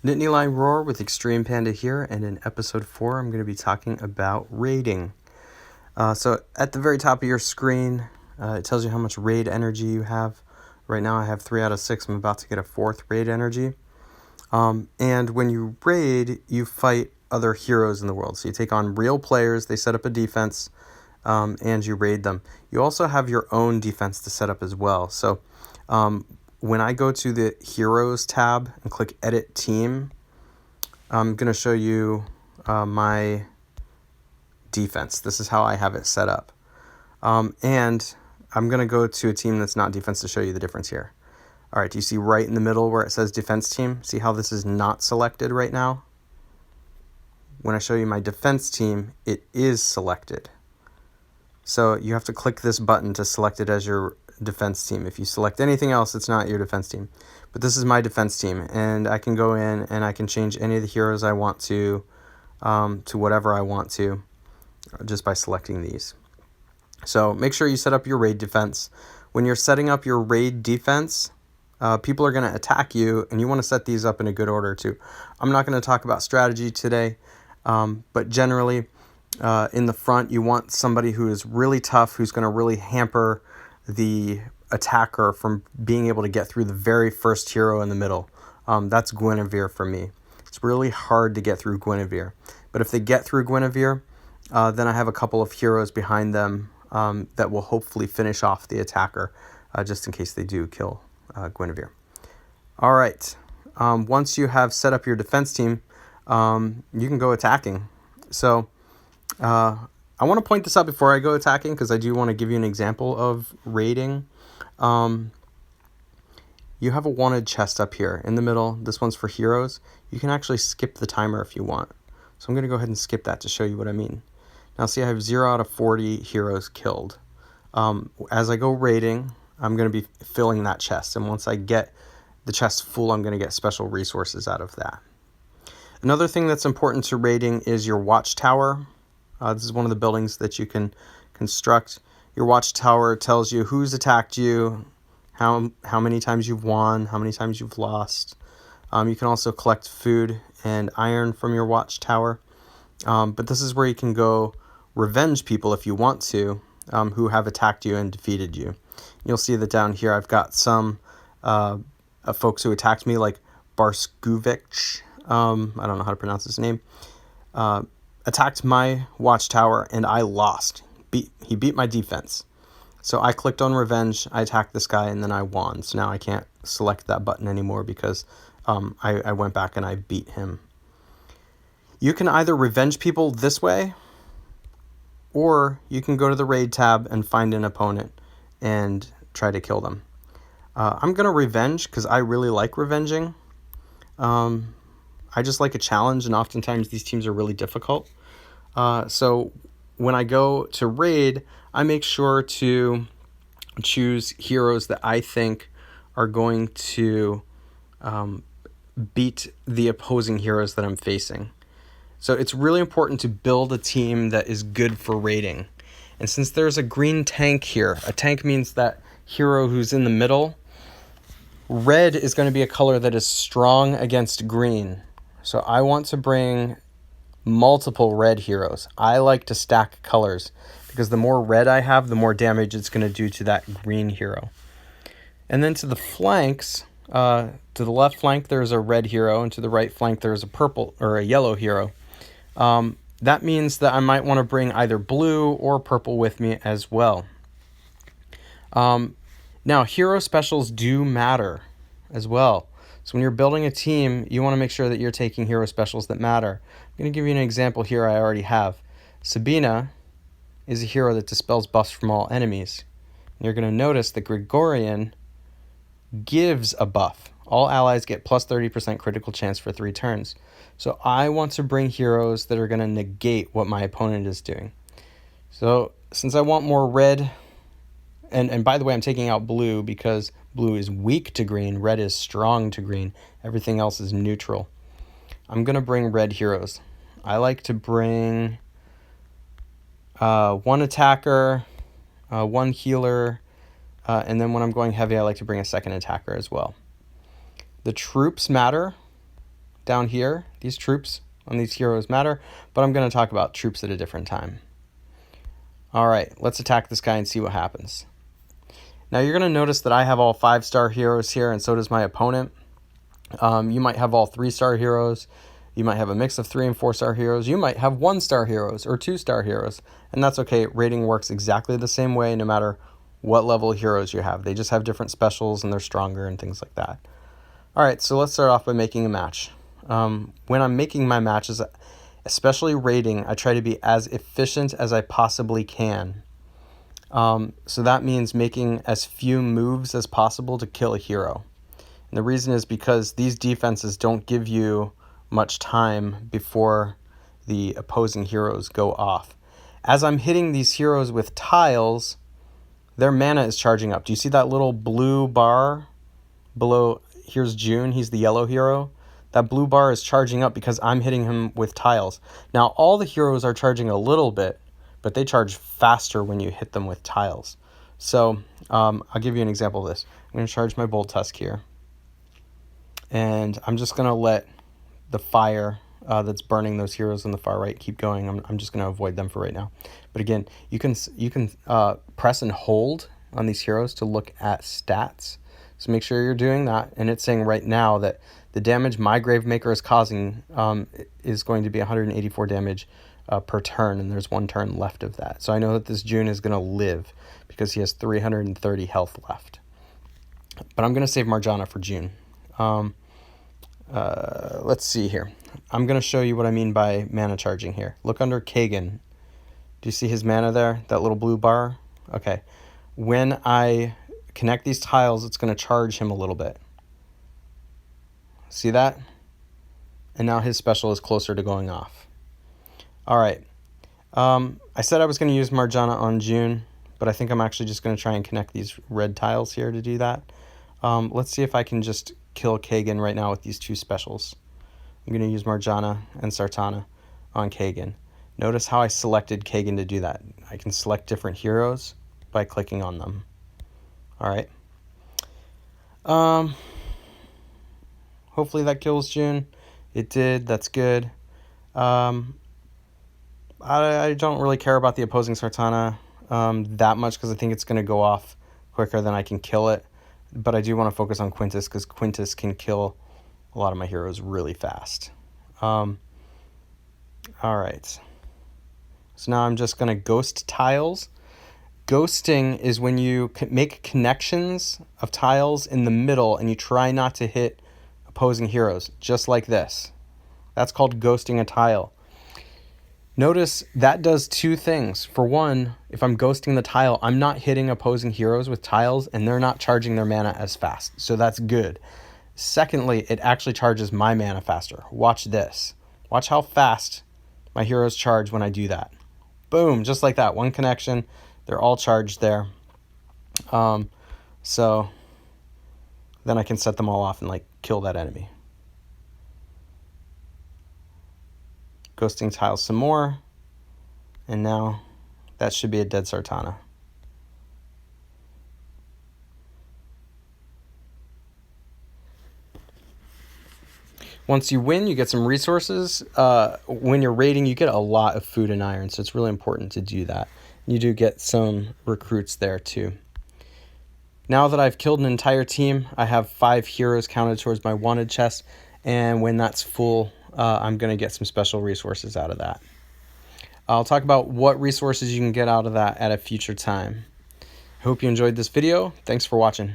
Nittany Lion Roar with Extreme Panda here, and in episode 4 I'm going to be talking about raiding. So at the very top of your screen, it tells you how much raid energy you have. Right now I have 3 out of 6. I'm about to get a 4th raid energy. And when you raid, you fight other heroes in the world. So you take on real players, they set up a defense, and you raid them. You also have your own defense to set up as well. So when I go to the Heroes tab and click Edit Team, I'm going to show you my defense. This is how I have it set up. And I'm going to go to a team that's not defense to show you the difference here. All right, do you see right in the middle where it says defense team? See how this is not selected right now? When I show you my defense team, it is selected. So you have to click this button to select it as your defense team. If you select anything else, it's not your defense team. But this is my defense team, and I can go in and I can change any of the heroes I want to whatever I want to, just by selecting these. So make sure you set up your raid defense. When you're setting up your raid defense, people are going to attack you, and you want to set these up in a good order too. I'm not going to talk about strategy today, but generally in the front you want somebody who is really tough, who's going to really hamper the attacker from being able to get through the very first hero in the middle. That's Guinevere for me. It's really hard to get through Guinevere. But if they get through Guinevere, then I have a couple of heroes behind them that will hopefully finish off the attacker, just in case they do kill Guinevere. All right. Once you have set up your defense team, you can go attacking. So I want to point this out before I go attacking, because I do want to give you an example of raiding. You have a wanted chest up here in the middle. This one's for heroes. You can actually skip the timer if you want. So I'm going to go ahead and skip that to show you what I mean. Now see, I have 0 out of 40 heroes killed. As I go raiding, I'm going to be filling that chest. And once I get the chest full, I'm going to get special resources out of that. Another thing that's important to raiding is your watchtower. This is one of the buildings that you can construct. Your watchtower tells you who's attacked you, how many times you've won, how many times you've lost. You can also collect food and iron from your watchtower. But this is where you can go revenge people if you want to, who have attacked you and defeated you. You'll see that down here I've got some folks who attacked me, like Barskuvich. I don't know how to pronounce his name. Attacked my watchtower and I lost. He beat my defense. So I clicked on revenge, I attacked this guy, and then I won. So now I can't select that button anymore because I went back and I beat him. You can either revenge people this way, or you can go to the raid tab and find an opponent and try to kill them. I'm going to revenge because I really like revenging. I just like a challenge, and oftentimes these teams are really difficult. So when I go to raid, I make sure to choose heroes that I think are going to beat the opposing heroes that I'm facing. So it's really important to build a team that is good for raiding. And since there's a green tank here, a tank means that hero who's in the middle, red is going to be a color that is strong against green. So I want to bring multiple red heroes. I like to stack colors because the more red I have, the more damage it's going to do to that green hero. And then to the flanks, to the left flank there's a red hero, and to the right flank there's a purple or a yellow hero. That means that I might want to bring either blue or purple with me as well. Now, hero specials do matter as well. So when you're building a team, you want to make sure that you're taking hero specials that matter. I'm going to give you an example here I already have. Sabina is a hero that dispels buffs from all enemies. And you're going to notice that Gregorian gives a buff. All allies get plus 30% critical chance for 3 turns. So I want to bring heroes that are going to negate what my opponent is doing. So since I want more red, and by the way, I'm taking out blue because blue is weak to green, red is strong to green, everything else is neutral. I'm going to bring red heroes. I like to bring 1 attacker, 1 healer, and then when I'm going heavy, I like to bring a 2nd attacker as well. The troops matter. down here, these troops on these heroes matter, but I'm going to talk about troops at a different time. All right, let's attack this guy and see what happens. Now you're going to notice that I have all 5-star heroes here, and so does my opponent. You might have all 3-star heroes. You might have a mix of 3 and 4-star heroes. You might have 1-star heroes or 2-star heroes, and that's okay. Rating works exactly the same way no matter what level heroes you have. They just have different specials and they're stronger and things like that. All right, so let's start off by making a match. When I'm making my matches, especially raiding, I try to be as efficient as I possibly can. So that means making as few moves as possible to kill a hero. And the reason is because these defenses don't give you much time before the opposing heroes go off. As I'm hitting these heroes with tiles, their mana is charging up. Do you see that little blue bar below? Here's June. He's the yellow hero. That blue bar is charging up because I'm hitting him with tiles. Now, all the heroes are charging a little bit, but they charge faster when you hit them with tiles. So I'll give you an example of this. I'm going to charge my Bolt Tusk here. And I'm just going to let the fire that's burning those heroes on the far right keep going. I'm just going to avoid them for right now. But again, you can press and hold on these heroes to look at stats. So make sure you're doing that. And it's saying right now that the damage my Gravemaker is causing is going to be 184 damage per turn, and there's 1 turn left of that. So I know that this June is going to live because he has 330 health left. But I'm going to save Marjana for June. Let's see here. I'm going to show you what I mean by mana charging here. Look under Kagan. Do you see his mana there? That little blue bar? Okay. When I connect these tiles, it's going to charge him a little bit. See that? And now his special is closer to going off. All right. I said I was going to use Marjana on June, but I think I'm actually just going to try and connect these red tiles here to do that. Let's see if I can just kill Kagan right now with these 2 specials. I'm going to use Marjana and Sartana on Kagan. Notice how I selected Kagan to do that. I can select different heroes by clicking on them. All right. Hopefully that kills June. It did. That's good. I don't really care about the opposing Sartana that much because I think it's going to go off quicker than I can kill it. But I do want to focus on Quintus because Quintus can kill a lot of my heroes really fast. All right. So now I'm just going to ghost tiles. Ghosting is when you make connections of tiles in the middle and you try not to hit opposing heroes, just like this. That's called ghosting a tile. Notice that does 2 things. For one, if I'm ghosting the tile, I'm not hitting opposing heroes with tiles and they're not charging their mana as fast. So that's good. Secondly, it actually charges my mana faster. Watch this. Watch how fast my heroes charge when I do that. Boom, just like that. 1 connection. They're all charged there. So then I can set them all off and like kill that enemy. Ghosting tiles some more, and now that should be a dead Sartana. Once you win, you get some resources. When you're raiding, you get a lot of food and iron, so it's really important to do that. You do get some recruits there too. Now that I've killed an entire team, I have 5 heroes counted towards my wanted chest, and when that's full, I'm going to get some special resources out of that. I'll talk about what resources you can get out of that at a future time. I hope you enjoyed this video. Thanks for watching.